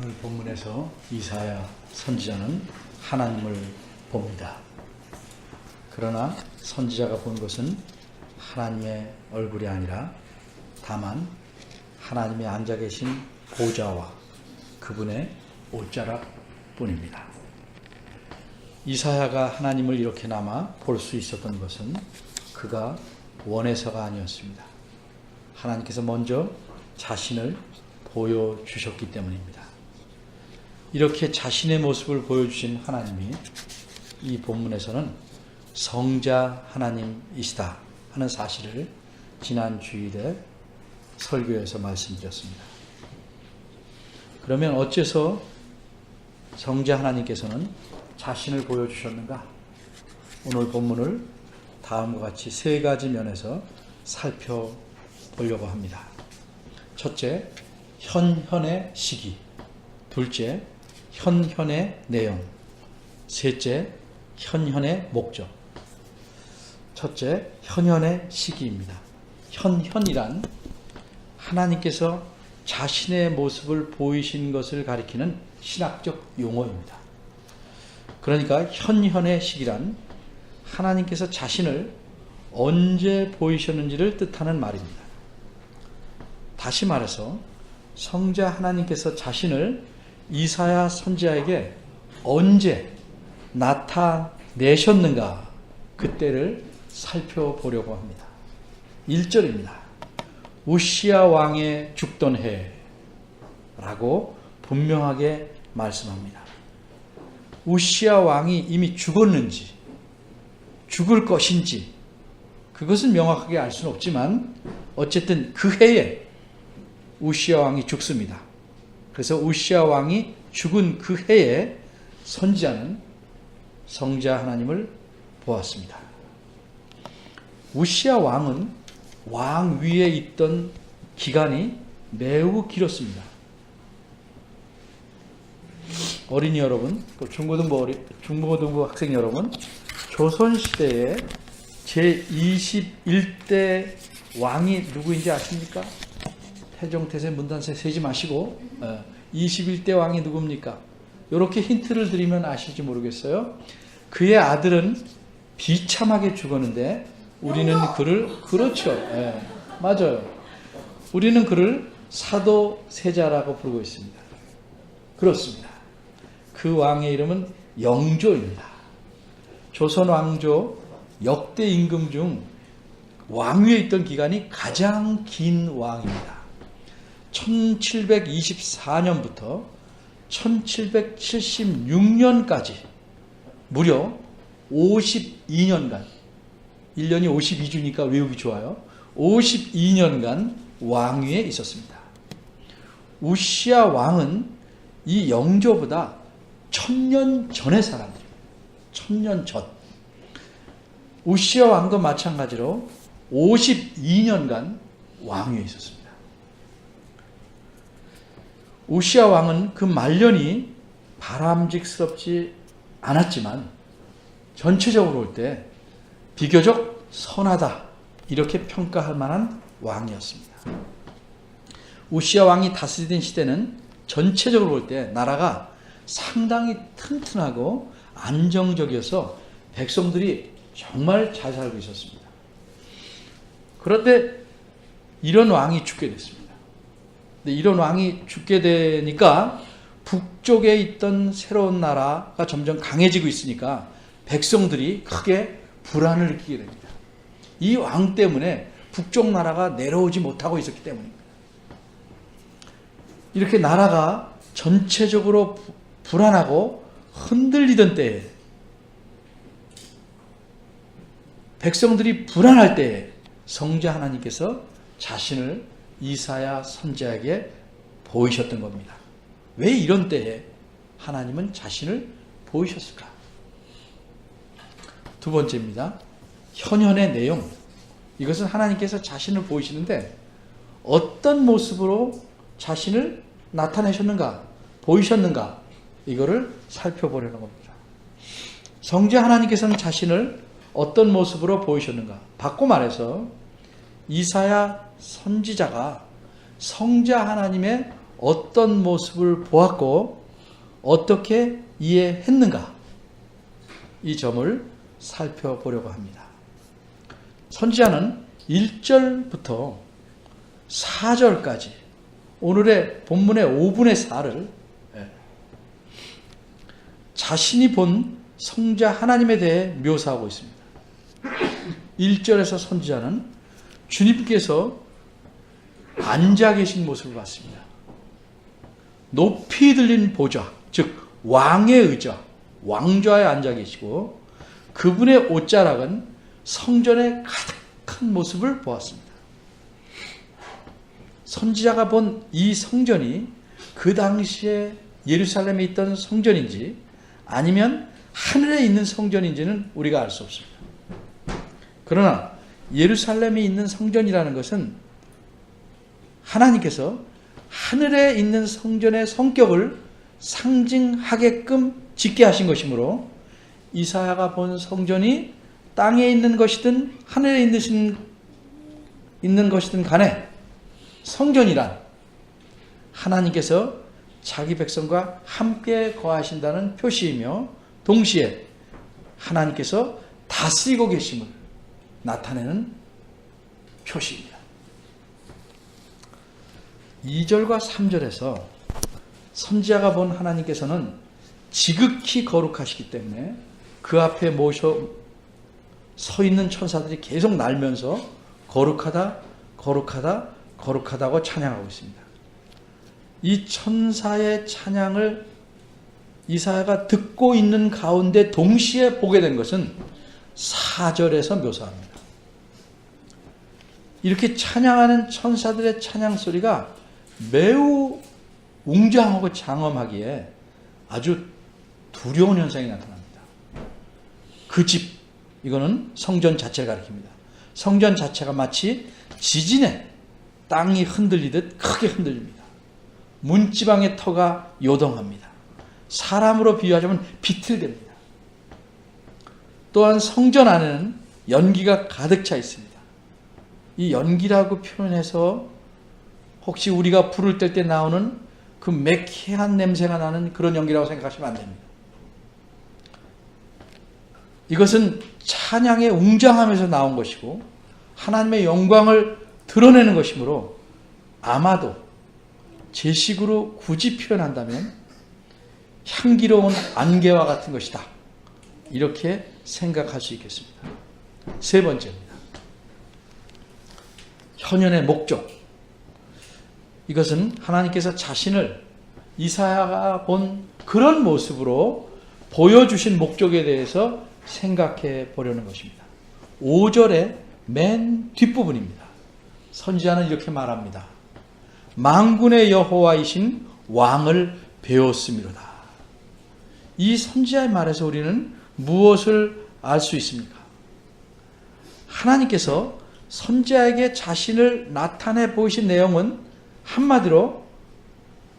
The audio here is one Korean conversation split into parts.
오늘 본문에서 이사야 선지자는 하나님을 봅니다. 그러나 선지자가 본 것은 하나님의 얼굴이 아니라 다만 하나님이 앉아 계신 보좌와 그분의 옷자락 뿐입니다. 이사야가 하나님을 이렇게나마 볼 수 있었던 것은 그가 원해서가 아니었습니다. 하나님께서 먼저 자신을 보여주셨기 때문입니다. 이렇게 자신의 모습을 보여주신 하나님이 이 본문에서는 성자 하나님이시다 하는 사실을 지난 주일에 설교에서 말씀드렸습니다. 그러면 어째서 성자 하나님께서는 자신을 보여주셨는가? 오늘 본문을 다음과 같이 세 가지 면에서 살펴보려고 합니다. 첫째, 현현의 시기. 둘째, 현현의 내용. 셋째, 현현의 목적. 첫째, 현현의 시기입니다. 현현이란 하나님께서 자신의 모습을 보이신 것을 가리키는 신학적 용어입니다. 그러니까 현현의 시기란 하나님께서 자신을 언제 보이셨는지를 뜻하는 말입니다. 다시 말해서 성자 하나님께서 자신을 이사야 선지자에게 언제 나타내셨는가 그때를 살펴보려고 합니다. 1절입니다. 우시야 왕의 죽던 해라고 분명하게 말씀합니다. 우시야 왕이 이미 죽었는지 죽을 것인지 그것은 명확하게 알 수는 없지만 어쨌든 그 해에 우시야 왕이 죽습니다. 그래서 우시야 왕이 죽은 그 해에 선지자는 성자 하나님을 보았습니다. 우시야 왕은 왕 위에 있던 기간이 매우 길었습니다. 어린이 여러분, 중고등부 학생 여러분, 조선시대에 제21대 왕이 누구인지 아십니까? 태종태세 문단세 세지 마시고 21대 왕이 누굽니까? 이렇게 힌트를 드리면 아실지 모르겠어요. 그의 아들은 비참하게 죽었는데 우리는 그를 그렇죠. 맞아요. 우리는 그를 사도세자라고 부르고 있습니다. 그렇습니다. 그 왕의 이름은 영조입니다. 조선 왕조 역대 임금 중 왕위에 있던 기간이 가장 긴 왕입니다. 1724년부터 1776년까지 무려 52년간 1년이 52주니까 외우기 좋아요. 52년간 왕위에 있었습니다. 우시야 왕은 이 영조보다 1000년 전의 사람들입니다. 1000년 전. 우시야 왕도 마찬가지로 52년간 왕위에 있었습니다. 우시야 왕은 그 말년이 바람직스럽지 않았지만 전체적으로 볼 때 비교적 선하다 이렇게 평가할 만한 왕이었습니다. 우시야 왕이 다스리던 시대는 전체적으로 볼 때 나라가 상당히 튼튼하고 안정적이어서 백성들이 정말 잘 살고 있었습니다. 그런데 이런 왕이 죽게 됐습니다. 근데 이런 왕이 죽게 되니까 북쪽에 있던 새로운 나라가 점점 강해지고 있으니까 백성들이 크게 불안을 느끼게 됩니다. 이 왕 때문에 북쪽 나라가 내려오지 못하고 있었기 때문입니다. 이렇게 나라가 전체적으로 불안하고 흔들리던 때에 백성들이 불안할 때에 성자 하나님께서 자신을 이사야 선지자에게 보이셨던 겁니다. 왜 이런 때에 하나님은 자신을 보이셨을까? 두 번째입니다. 현현의 내용. 이것은 하나님께서 자신을 보이시는데 어떤 모습으로 자신을 나타내셨는가, 보이셨는가 이거를 살펴보려는 겁니다. 성자 하나님께서는 자신을 어떤 모습으로 보이셨는가? 바꿔 말해서 이사야 선지자가 성자 하나님의 어떤 모습을 보았고 어떻게 이해했는가, 이 점을 살펴보려고 합니다. 선지자는 1절부터 4절까지 오늘의 본문의 5분의 4를 자신이 본 성자 하나님에 대해 묘사하고 있습니다. 1절에서 선지자는 주님께서 앉아 계신 모습을 봤습니다. 높이 들린 보좌, 즉 왕의 의자, 왕좌에 앉아 계시고 그분의 옷자락은 성전에 가득한 모습을 보았습니다. 선지자가 본 이 성전이 그 당시에 예루살렘에 있던 성전인지 아니면 하늘에 있는 성전인지는 우리가 알 수 없습니다. 그러나 예루살렘에 있는 성전이라는 것은 하나님께서 하늘에 있는 성전의 성격을 상징하게끔 짓게 하신 것이므로 이사야가 본 성전이 땅에 있는 것이든 하늘에 있는 것이든 간에 성전이란 하나님께서 자기 백성과 함께 거하신다는 표시이며 동시에 하나님께서 다스리고 계심을 나타내는 표시입니다. 2절과 3절에서 선지자가 본 하나님께서는 지극히 거룩하시기 때문에 그 앞에 서 있는 천사들이 계속 날면서 거룩하다, 거룩하다, 거룩하다고 찬양하고 있습니다. 이 천사의 찬양을 이사야가 듣고 있는 가운데 동시에 보게 된 것은 4절에서 묘사합니다. 이렇게 찬양하는 천사들의 찬양 소리가 매우 웅장하고 장엄하기에 아주 두려운 현상이 나타납니다. 그 집, 이거는 성전 자체를 가리킵니다. 성전 자체가 마치 지진에 땅이 흔들리듯 크게 흔들립니다. 문지방의 터가 요동합니다. 사람으로 비유하자면 비틀댑니다. 또한 성전 안에는 연기가 가득 차 있습니다. 이 연기라고 표현해서 혹시 우리가 불을 뗄 때 나오는 그 매캐한 냄새가 나는 그런 연기라고 생각하시면 안 됩니다. 이것은 찬양의 웅장함에서 나온 것이고 하나님의 영광을 드러내는 것이므로 아마도 제 식으로 굳이 표현한다면 향기로운 안개와 같은 것이다, 이렇게 생각할 수 있겠습니다. 세 번째입니다. 현현의 목적. 이것은 하나님께서 자신을 이사야가 본 그런 모습으로 보여주신 목적에 대해서 생각해 보려는 것입니다. 5절의 맨 뒷부분입니다. 선지자는 이렇게 말합니다. 만군의 여호와이신 왕을 배웠음이로다. 이 선지자의 말에서 우리는 무엇을 알 수 있습니까? 하나님께서 선지자에게 자신을 나타내 보이신 내용은 한마디로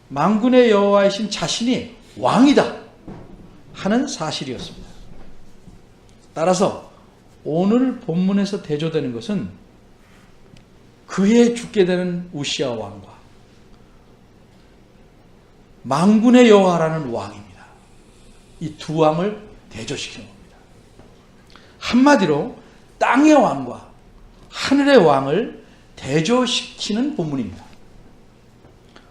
만군의 여호와이신 자신이 왕이다 하는 사실이었습니다. 따라서 오늘 본문에서 대조되는 것은 그해 죽게 되는 우시아 왕과 만군의 여호와라는 왕입니다. 이 두 왕을 대조시키는 겁니다. 한마디로 땅의 왕과 하늘의 왕을 대조시키는 본문입니다.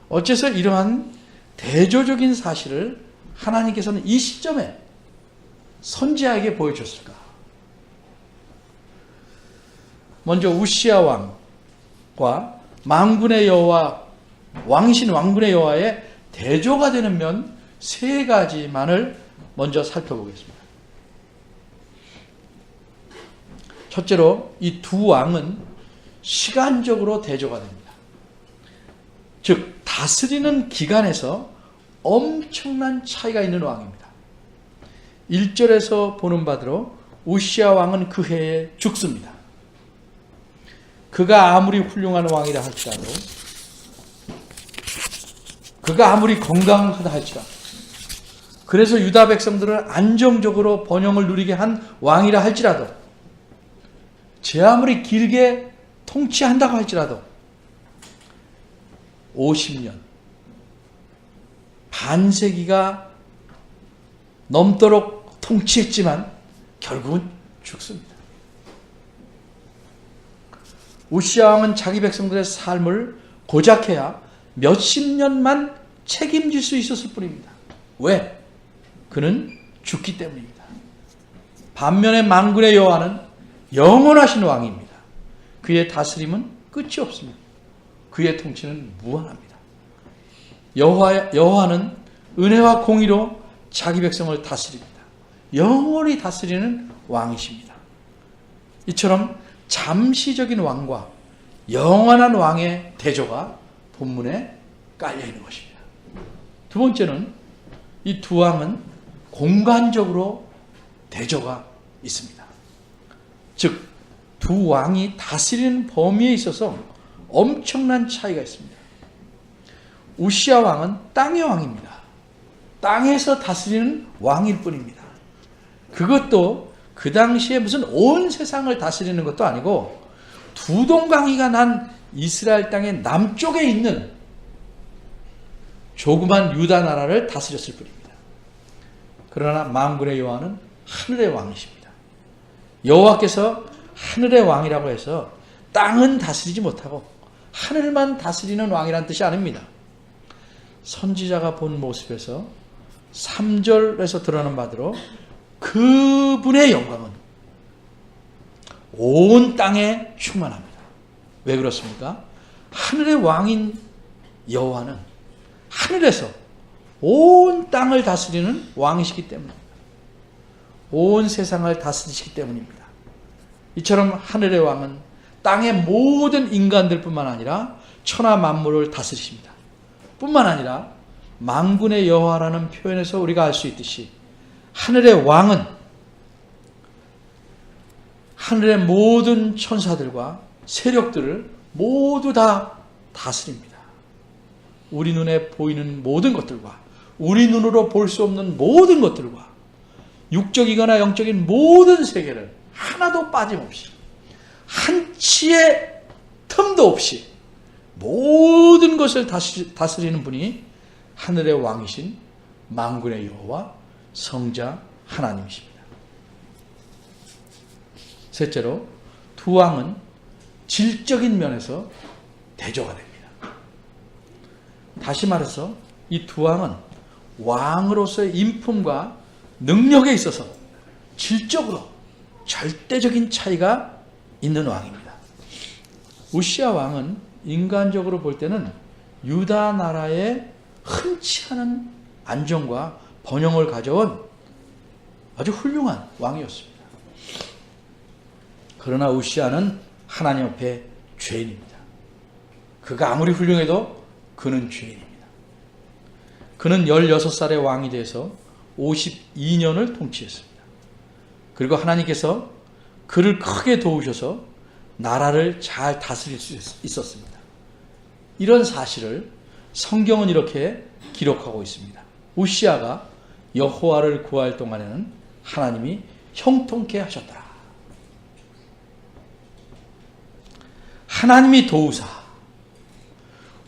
어째서 이러한 대조적인 사실을 하나님께서는 이 시점에 선지자에게 보여줬을까? 먼저 우시아 왕과 만군의 여호와, 왕이신 왕군의 여호와의 대조가 되는 면 세 가지만을 먼저 살펴보겠습니다. 첫째로 이 두 왕은 시간적으로 대조가 됩니다. 즉 다스리는 기간에서 엄청난 차이가 있는 왕입니다. 1절에서 보는 바대로 우시아 왕은 그 해에 죽습니다. 그가 아무리 훌륭한 왕이라 할지라도, 그가 아무리 건강하다 할지라도, 그래서 유다 백성들을 안정적으로 번영을 누리게 한 왕이라 할지라도, 제 아무리 길게 통치한다고 할지라도 50년, 반세기가 넘도록 통치했지만 결국은 죽습니다. 우시야 왕은 자기 백성들의 삶을 고작해야 몇십 년만 책임질 수 있었을 뿐입니다. 왜? 그는 죽기 때문입니다. 반면에 만군의 여호와는 영원하신 왕입니다. 그의 다스림은 끝이 없습니다. 그의 통치는 무한합니다. 여호와는 은혜와 공의로 자기 백성을 다스립니다. 영원히 다스리는 왕이십니다. 이처럼 잠시적인 왕과 영원한 왕의 대조가 본문에 깔려 있는 것입니다. 두 번째는 이 두 왕은 공간적으로 대조가 있습니다. 즉, 두 왕이 다스리는 범위에 있어서 엄청난 차이가 있습니다. 우시야 왕은 땅의 왕입니다. 땅에서 다스리는 왕일 뿐입니다. 그것도 그 당시에 무슨 온 세상을 다스리는 것도 아니고 두 동강이가 난 이스라엘 땅의 남쪽에 있는 조그만 유다 나라를 다스렸을 뿐입니다. 그러나 만군의 여호와는 하늘의 왕이십니다. 여호와께서 하늘의 왕이라고 해서 땅은 다스리지 못하고 하늘만 다스리는 왕이라는 뜻이 아닙니다. 선지자가 본 모습에서 3절에서 드러난 바대로 그분의 영광은 온 땅에 충만합니다. 왜 그렇습니까? 하늘의 왕인 여호와는 하늘에서 온 땅을 다스리는 왕이시기 때문입니다. 온 세상을 다스리시기 때문입니다. 이처럼 하늘의 왕은 땅의 모든 인간들뿐만 아니라 천하 만물을 다스리십니다. 뿐만 아니라 만군의 여호와라는 표현에서 우리가 알 수 있듯이 하늘의 왕은 하늘의 모든 천사들과 세력들을 모두 다 다스립니다. 우리 눈에 보이는 모든 것들과 우리 눈으로 볼 수 없는 모든 것들과 육적이거나 영적인 모든 세계를 하나도 빠짐없이 한치의 틈도 없이 모든 것을 다스리는 분이 하늘의 왕이신 만군의 여호와 성자 하나님이십니다. 셋째로 두 왕은 질적인 면에서 대조가 됩니다. 다시 말해서 이 두 왕은 왕으로서의 인품과 능력에 있어서 질적으로 절대적인 차이가 있는 왕입니다. 우시야 왕은 인간적으로 볼 때는 유다 나라의 흔치 않은 안정과 번영을 가져온 아주 훌륭한 왕이었습니다. 그러나 우시야는 하나님 앞에 죄인입니다. 그가 아무리 훌륭해도 그는 죄인입니다. 그는 16살의 왕이 돼서 52년을 통치했습니다. 그리고 하나님께서 그를 크게 도우셔서 나라를 잘 다스릴 수 있었습니다. 이런 사실을 성경은 이렇게 기록하고 있습니다. 우시야가 여호와를 구할 동안에는 하나님이 형통케 하셨더라. 하나님이 도우사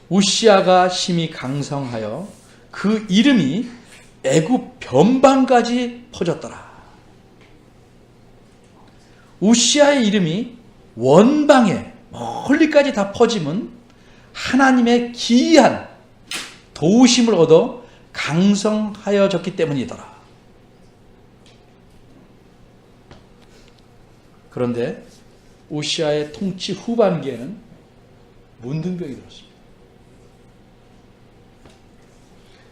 우시야가 심히 강성하여 그 이름이 애굽 변방까지 퍼졌더라. 우시야의 이름이 원방에 멀리까지 다 퍼짐은 하나님의 기이한 도우심을 얻어 강성하여졌기 때문이더라. 그런데 우시야의 통치 후반기에는 문둥병이 들었습니다.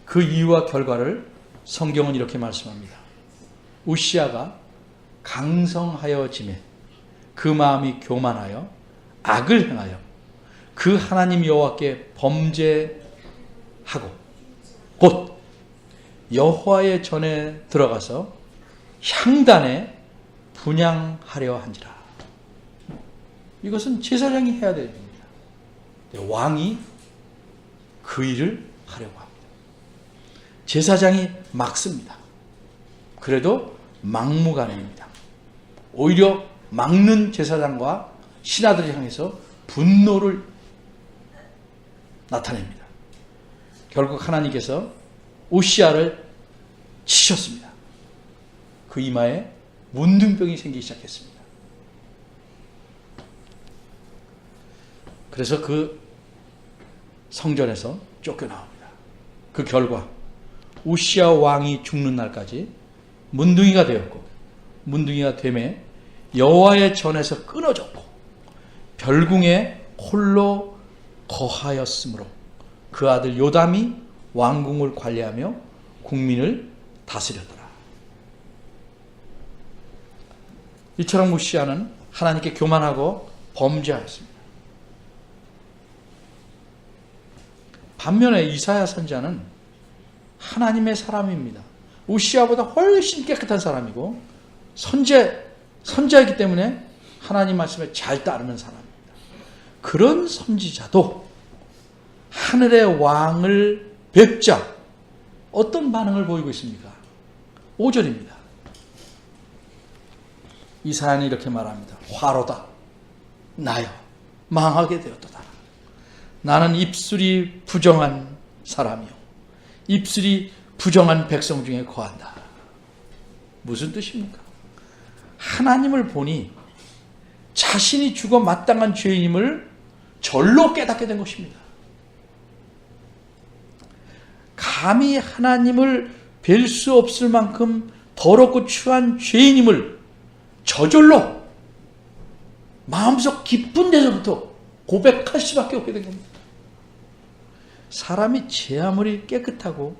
그 이유와 결과를 성경은 이렇게 말씀합니다. 우시야가 강성하여짐에 그 마음이 교만하여 악을 행하여 그 하나님 여호와께 범죄하고 곧 여호와의 전에 들어가서 향단에 분향하려 한지라. 이것은 제사장이 해야 될 일입니다. 왕이 그 일을 하려고 합니다. 제사장이 막습니다. 그래도 막무가내입니다. 오히려 막는 제사장과 신하들을 향해서 분노를 나타냅니다. 결국 하나님께서 우시야를 치셨습니다. 그 이마에 문둥병이 생기기 시작했습니다. 그래서 그 성전에서 쫓겨나옵니다. 그 결과 우시야 왕이 죽는 날까지 문둥이가 되었고, 문둥이가 되매 여호와의 전에서 끊어졌고 별궁에 홀로 거하였으므로 그 아들 요담이 왕궁을 관리하며 국민을 다스렸더라. 이처럼 우시야는 하나님께 교만하고 범죄하였습니다. 반면에 이사야 선지자는 하나님의 사람입니다. 우시야보다 훨씬 깨끗한 사람이고 선지자이기 때문에 하나님 말씀에 잘 따르는 사람입니다. 그런 선지자도 하늘의 왕을 뵙자 어떤 반응을 보이고 있습니까? 5절입니다. 이사야는 이렇게 말합니다. 화로다 나여 망하게 되었도다. 나는 입술이 부정한 사람이요 입술이 부정한 백성 중에 거한다. 무슨 뜻입니까? 하나님을 보니 자신이 죽어 마땅한 죄인임을 절로 깨닫게 된 것입니다. 감히 하나님을 뵐 수 없을 만큼 더럽고 추한 죄인임을 저절로 마음속 깊은 데서부터 고백할 수밖에 없게 된 겁니다. 사람이 제 아무리 깨끗하고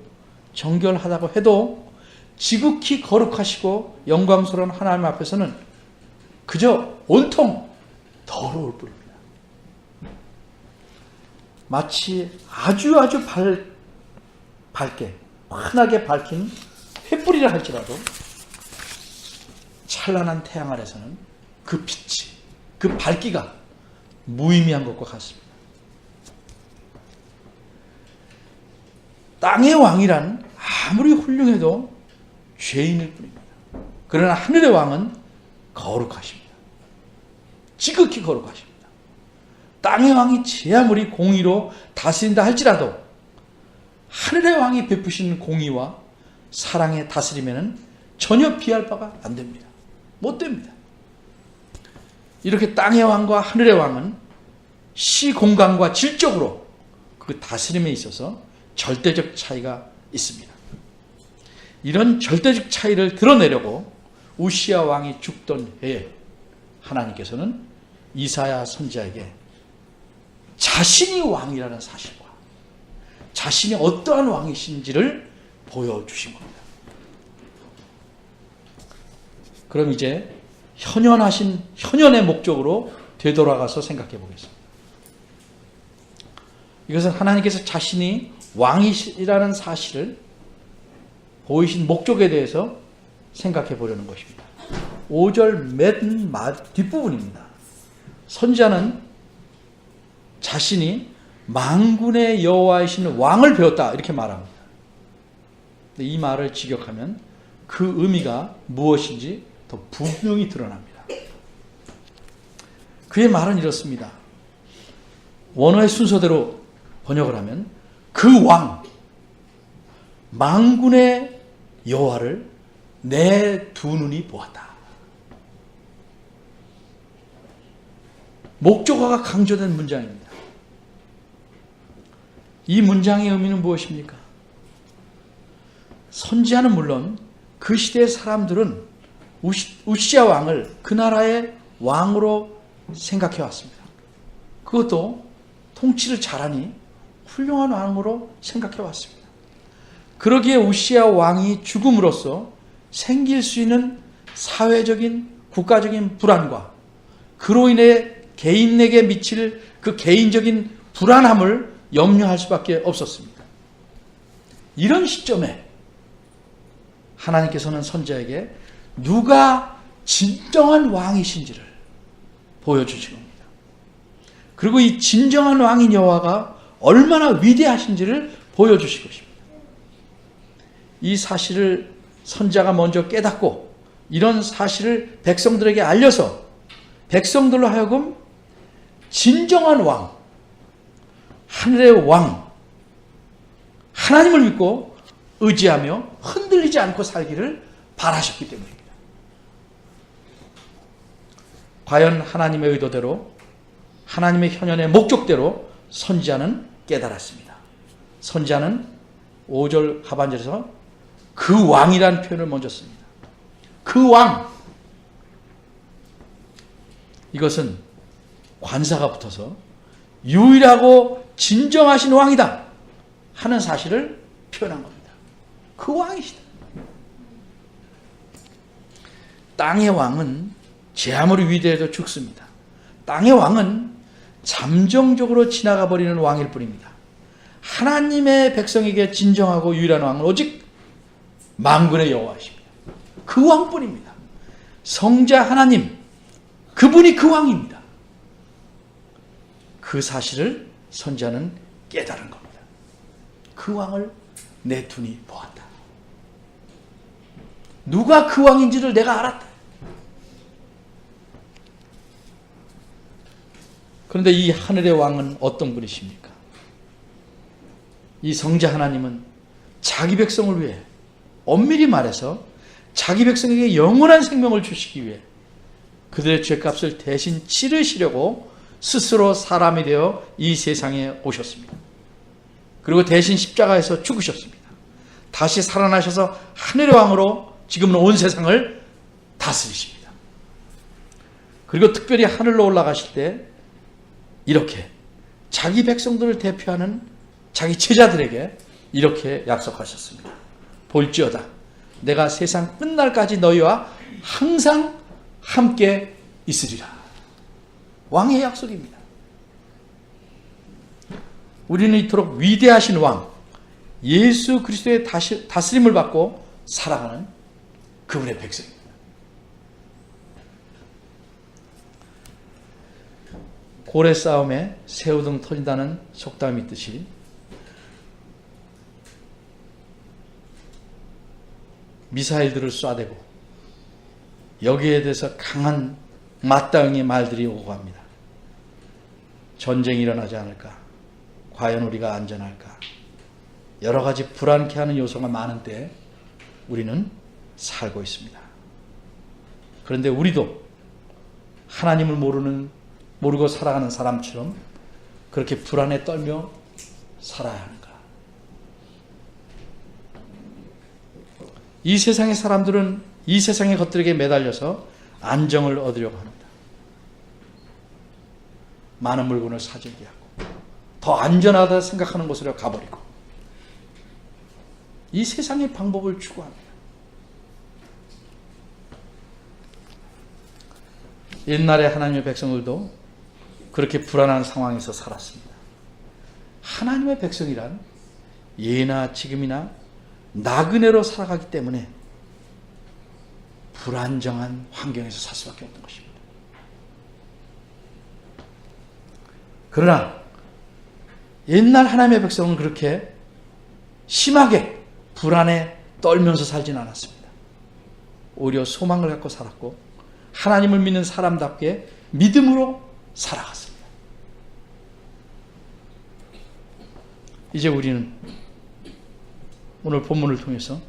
정결하다고 해도 지극히 거룩하시고 영광스러운 하나님 앞에서는 그저 온통 더러울 뿐입니다. 마치 아주 밝게 환하게 밝힌 횃불이라 할지라도 찬란한 태양 아래서는 그 빛이, 그 밝기가 무의미한 것과 같습니다. 땅의 왕이란 아무리 훌륭해도 죄인일 뿐입니다. 그러나 하늘의 왕은 거룩하십니다. 지극히 거룩하십니다. 땅의 왕이 제 아무리 공의로 다스린다 할지라도 하늘의 왕이 베푸시는 공의와 사랑의 다스림에는 전혀 비할 바가 안 됩니다. 못 됩니다. 이렇게 땅의 왕과 하늘의 왕은 시공간과 질적으로 그 다스림에 있어서 절대적 차이가 있습니다. 이런 절대적 차이를 드러내려고 우시야 왕이 죽던 해에 하나님께서는 이사야 선지자에게 자신이 왕이라는 사실과 자신이 어떠한 왕이신지를 보여주신 겁니다. 그럼 이제 현현의 목적으로 되돌아가서 생각해 보겠습니다. 이것은 하나님께서 자신이 왕이시라는 사실을 보이신 목적에 대해서 생각해 보려는 것입니다. 5절 맨 뒷부분입니다. 선지자는 자신이 만군의 여호와이신 왕을 배웠다 이렇게 말합니다. 이 말을 직역하면 그 의미가 무엇인지 더 분명히 드러납니다. 그의 말은 이렇습니다. 원어의 순서대로 번역을 하면 그 왕, 만군의 여호와를 내 두 눈이 보았다. 목적어가 강조된 문장입니다. 이 문장의 의미는 무엇입니까? 선지자는 물론 그 시대의 사람들은 우시야 왕을 그 나라의 왕으로 생각해 왔습니다. 그것도 통치를 잘하니 훌륭한 왕으로 생각해 왔습니다. 그러기에 우시야 왕이 죽음으로써 생길 수 있는 사회적인 국가적인 불안과 그로 인해 개인에게 미칠 그 개인적인 불안함을 염려할 수밖에 없었습니다. 이런 시점에 하나님께서는 선지자에게 누가 진정한 왕이신지를 보여주신 겁니다. 그리고 이 진정한 왕인 여호와가 얼마나 위대하신지를 보여주신 것입니다. 이 사실을 선지자가 먼저 깨닫고 이런 사실을 백성들에게 알려서 백성들로 하여금 진정한 왕, 하늘의 왕, 하나님을 믿고 의지하며 흔들리지 않고 살기를 바라셨기 때문입니다. 과연 하나님의 의도대로, 하나님의 현현의 목적대로 선지자는 깨달았습니다. 선지자는 5절 하반절에서 그 왕이라는 표현을 먼저 씁니다. 그 왕. 이것은 관사가 붙어서 유일하고 진정하신 왕이다 하는 사실을 표현한 겁니다. 그 왕이시다. 땅의 왕은 제 아무리 위대해도 죽습니다. 땅의 왕은 잠정적으로 지나가 버리는 왕일 뿐입니다. 하나님의 백성에게 진정하고 유일한 왕은 오직 만군의 여호와이십니다. 그 왕뿐입니다. 성자 하나님, 그분이 그 왕입니다. 그 사실을 선지자는 깨달은 겁니다. 그 왕을 내 눈이 보았다. 누가 그 왕인지를 내가 알았다. 그런데 이 하늘의 왕은 어떤 분이십니까? 이 성자 하나님은 자기 백성을 위해, 엄밀히 말해서 자기 백성에게 영원한 생명을 주시기 위해 그들의 죄값을 대신 치르시려고 스스로 사람이 되어 이 세상에 오셨습니다. 그리고 대신 십자가에서 죽으셨습니다. 다시 살아나셔서 하늘의 왕으로 지금은 온 세상을 다스리십니다. 그리고 특별히 하늘로 올라가실 때 이렇게 자기 백성들을 대표하는 자기 제자들에게 이렇게 약속하셨습니다. 볼지어다 내가 세상 끝날까지 너희와 항상 함께 있으리라. 왕의 약속입니다. 우리는 이토록 위대하신 왕 예수 그리스도의 다스림을 받고 살아가는 그분의 백성입니다. 고래 싸움에 새우등 터진다는 속담이 있듯이 미사일들을 쏴대고 여기에 대해서 강한 맞다응의 말들이 오고 갑니다. 전쟁이 일어나지 않을까? 과연 우리가 안전할까? 여러 가지 불안케 하는 요소가 많은 때에 우리는 살고 있습니다. 그런데 우리도 하나님을 모르고 살아가는 사람처럼 그렇게 불안에 떨며 살아야 하는가? 이 세상의 사람들은 이 세상의 것들에게 매달려서 안정을 얻으려고 합니다. 많은 물건을 사들게 하고 더 안전하다 생각하는 곳으로 가버리고 이 세상의 방법을 추구합니다. 옛날에 하나님의 백성들도 그렇게 불안한 상황에서 살았습니다. 하나님의 백성이란 예나 지금이나 나그네로 살아가기 때문에 불안정한 환경에서 살 수밖에 없는 것입니다. 그러나 옛날 하나님의 백성은 그렇게 심하게 불안에 떨면서 살진 않았습니다. 오히려 소망을 갖고 살았고 하나님을 믿는 사람답게 믿음으로 살아갔습니다. 이제 우리는 오늘 본문을 통해서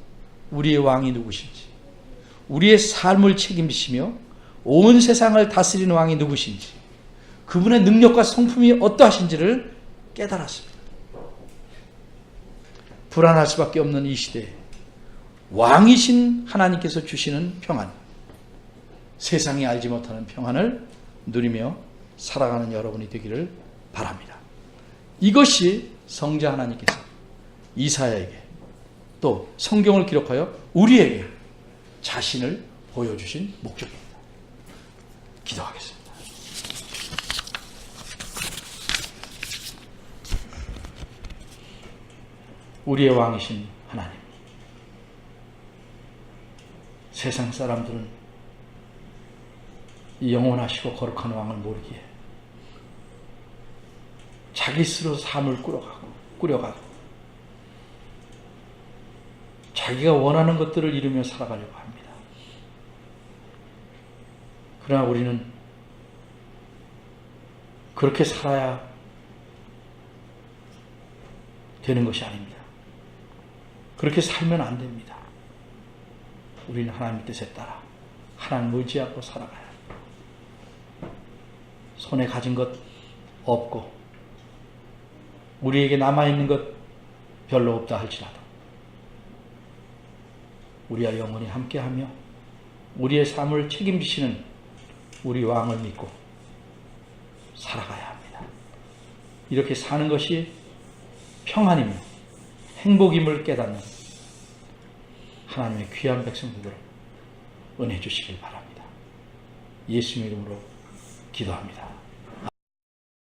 우리의 왕이 누구신지, 우리의 삶을 책임지시며 온 세상을 다스리는 왕이 누구신지, 그분의 능력과 성품이 어떠하신지를 깨달았습니다. 불안할 수밖에 없는 이 시대에 왕이신 하나님께서 주시는 평안, 세상이 알지 못하는 평안을 누리며 살아가는 여러분이 되기를 바랍니다. 이것이 성자 하나님께서 이사야에게 또 성경을 기록하여 우리에게 자신을 보여주신 목적입니다. 기도하겠습니다. 우리의 왕이신 하나님, 세상 사람들은 이 영원하시고 거룩한 왕을 모르기에 자기 스스로 삶을 꾸려가고 자기가 원하는 것들을 이루며 살아가려고 합니다. 그러나 우리는 그렇게 살아야 되는 것이 아닙니다. 그렇게 살면 안 됩니다. 우리는 하나님의 뜻에 따라 하나님 의지하고 살아가야 합니다. 손에 가진 것 없고 우리에게 남아있는 것 별로 없다 할지라도 우리와 영원히 함께하며 우리의 삶을 책임지시는 우리 왕을 믿고 살아가야 합니다. 이렇게 사는 것이 평안이며 행복임을 깨닫는 하나님의 귀한 백성들 은혜 주시길 바랍니다. 예수님 이름으로 기도합니다.